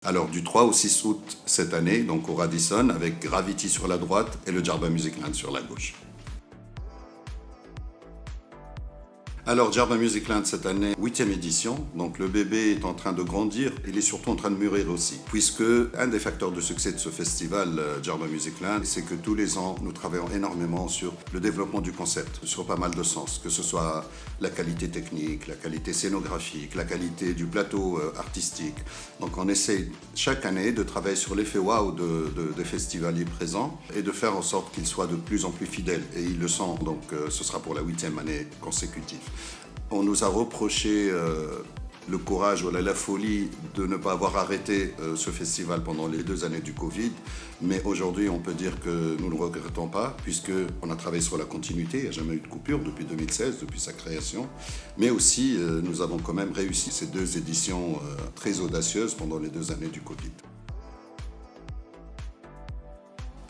Alors du 3 au 6 août cette année, donc au Radisson, avec Gravity sur la droite et le Djerba Music Land sur la gauche. Alors, Djerba Music Land cette année, 8e édition. Donc, le bébé est en train de grandir. Il est surtout en train de mûrir aussi. Puisque un des facteurs de succès de ce festival, Djerba Music Land, c'est que tous les ans, nous travaillons énormément sur le développement du concept, sur pas mal de sens. Que ce soit la qualité technique, la qualité scénographique, la qualité du plateau artistique. Donc, on essaie chaque année de travailler sur l'effet wow des festivaliers présents et de faire en sorte qu'ils soient de plus en plus fidèles. Et ils le sont. Donc, ce sera pour la 8e année consécutive. On nous a reproché le courage ou la folie de ne pas avoir arrêté ce festival pendant les 2 années du Covid. Mais aujourd'hui, on peut dire que nous ne regrettons pas, puisqu'on a travaillé sur la continuité. Il n'y a jamais eu de coupure depuis 2016, depuis sa création. Mais aussi, nous avons quand même réussi ces 2 éditions très audacieuses pendant les 2 années du Covid.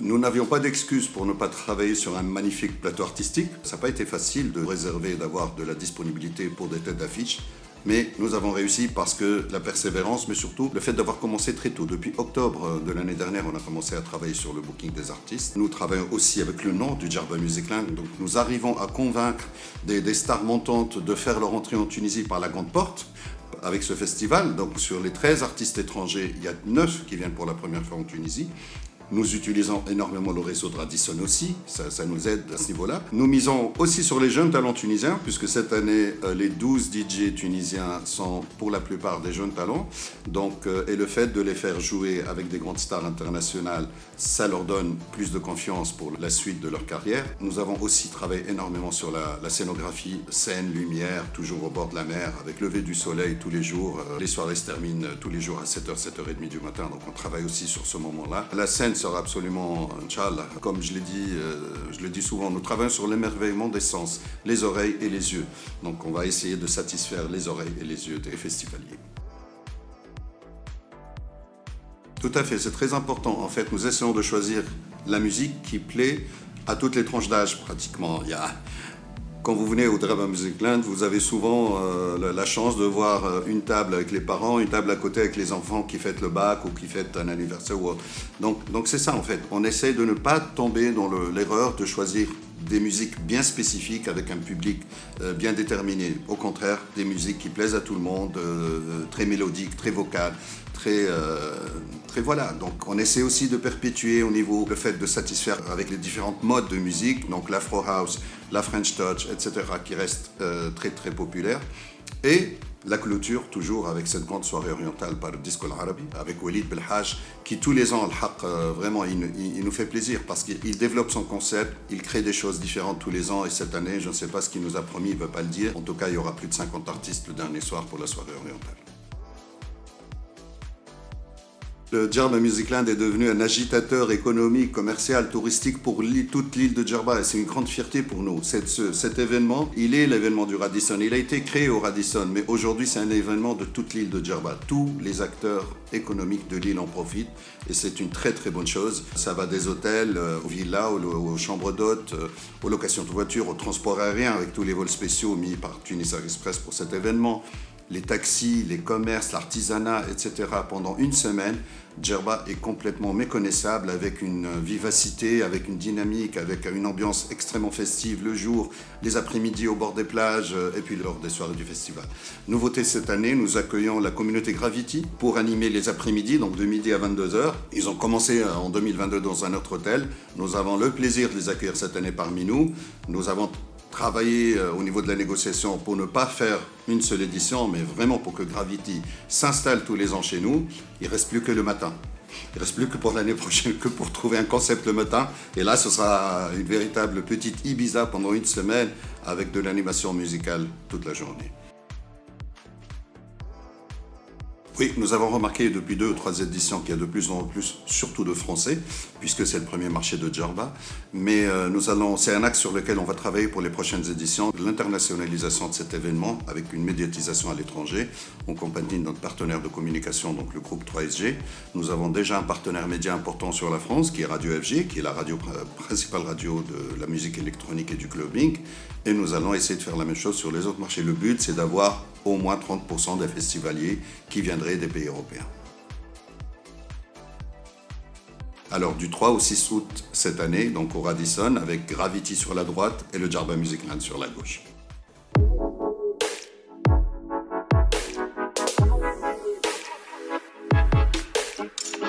Nous n'avions pas d'excuses pour ne pas travailler sur un magnifique plateau artistique. Ça n'a pas été facile de réserver, d'avoir de la disponibilité pour des têtes d'affiche. Mais nous avons réussi parce que la persévérance, mais surtout le fait d'avoir commencé très tôt. Depuis octobre de l'année dernière, on a commencé à travailler sur le booking des artistes. Nous travaillons aussi avec le nom du Djerba Music Land. Donc nous arrivons à convaincre des stars montantes de faire leur entrée en Tunisie par la grande porte avec ce festival. Donc sur les 13 artistes étrangers, il y a 9 qui viennent pour la première fois en Tunisie. Nous utilisons énormément le réseau de Radisson aussi, ça nous aide à ce niveau-là. Nous misons aussi sur les jeunes talents tunisiens, puisque cette année, les 12 DJ tunisiens sont pour la plupart des jeunes talents. Donc, et le fait de les faire jouer avec des grandes stars internationales, ça leur donne plus de confiance pour la suite de leur carrière. Nous avons aussi travaillé énormément sur la scénographie, scène, lumière, toujours au bord de la mer, avec lever du soleil tous les jours. Les soirées se terminent tous les jours à 7h, 7h30 du matin, donc on travaille aussi sur ce moment-là. La scène sera absolument, Inch'Allah, comme je le dis souvent, nous travaillons sur l'émerveillement des sens, les oreilles et les yeux. Donc on va essayer de satisfaire les oreilles et les yeux des festivaliers. Tout à fait, c'est très important. En fait, nous essayons de choisir la musique qui plaît à toutes les tranches d'âge pratiquement. Quand vous venez au Djerba Music Land, vous avez souvent la chance de voir une table avec les parents, une table à côté avec les enfants qui fêtent le bac ou qui fêtent un anniversaire ou autre. Donc c'est ça en fait. On essaye de ne pas tomber dans l'erreur de choisir des musiques bien spécifiques avec un public bien déterminé. Au contraire, des musiques qui plaisent à tout le monde, très mélodiques, très vocales, très voilà. Donc on essaie aussi de perpétuer au niveau le fait de satisfaire avec les différentes modes de musique, donc l'Afro House, la French Touch, etc., qui restent très très populaires. Et la clôture, toujours avec cette grande soirée orientale par le Disco Al-Arabi, avec Walid Belhaj, qui tous les ans, Al-Haq, vraiment, il nous fait plaisir parce qu'il développe son concept, il crée des choses différentes tous les ans. Et cette année, je ne sais pas ce qu'il nous a promis, il ne veut pas le dire. En tout cas, il y aura plus de 50 artistes le dernier soir pour la soirée orientale. Le Djerba Music Land est devenu un agitateur économique, commercial, touristique pour toute l'île de Djerba et c'est une grande fierté pour nous. Cet événement, il est l'événement du Radisson. Il a été créé au Radisson, mais aujourd'hui c'est un événement de toute l'île de Djerba. Tous les acteurs économiques de l'île en profitent et c'est une très très bonne chose. Ça va des hôtels, aux villas, aux chambres d'hôtes, aux locations de voitures, au transport aérien avec tous les vols spéciaux mis par Tunis Express pour cet événement. Les taxis, les commerces, l'artisanat, etc. Pendant une semaine, Djerba est complètement méconnaissable avec une vivacité, avec une dynamique, avec une ambiance extrêmement festive le jour, les après-midi au bord des plages et puis lors des soirées du festival. Nouveauté cette année, nous accueillons la communauté Gravity pour animer les après-midi, donc de midi à 22h. Ils ont commencé en 2022 dans un autre hôtel. Nous avons le plaisir de les accueillir cette année parmi nous. Nous avons travailler au niveau de la négociation pour ne pas faire une seule édition, mais vraiment pour que Gravity s'installe tous les ans chez nous. Il ne reste plus que le matin. Il ne reste plus que pour l'année prochaine, que pour trouver un concept le matin. Et là, ce sera une véritable petite Ibiza pendant une semaine avec de l'animation musicale toute la journée. Oui, nous avons remarqué depuis 2 ou 3 éditions qu'il y a de plus en plus, surtout de Français, puisque c'est le premier marché de Djerba. Mais c'est un axe sur lequel on va travailler pour les prochaines éditions, l'internationalisation de cet événement avec une médiatisation à l'étranger. On accompagne notre partenaire de communication, donc le groupe 3SG. Nous avons déjà un partenaire média important sur la France, qui est Radio FG, qui est la principale radio de la musique électronique et du clubbing. Et nous allons essayer de faire la même chose sur les autres marchés. Le but, c'est d'avoir au moins 30% des festivaliers qui viendraient des pays européens. Alors du 3 au 6 août cette année, donc au Radisson, avec Gravity sur la droite et le Djerba Music Land sur la gauche.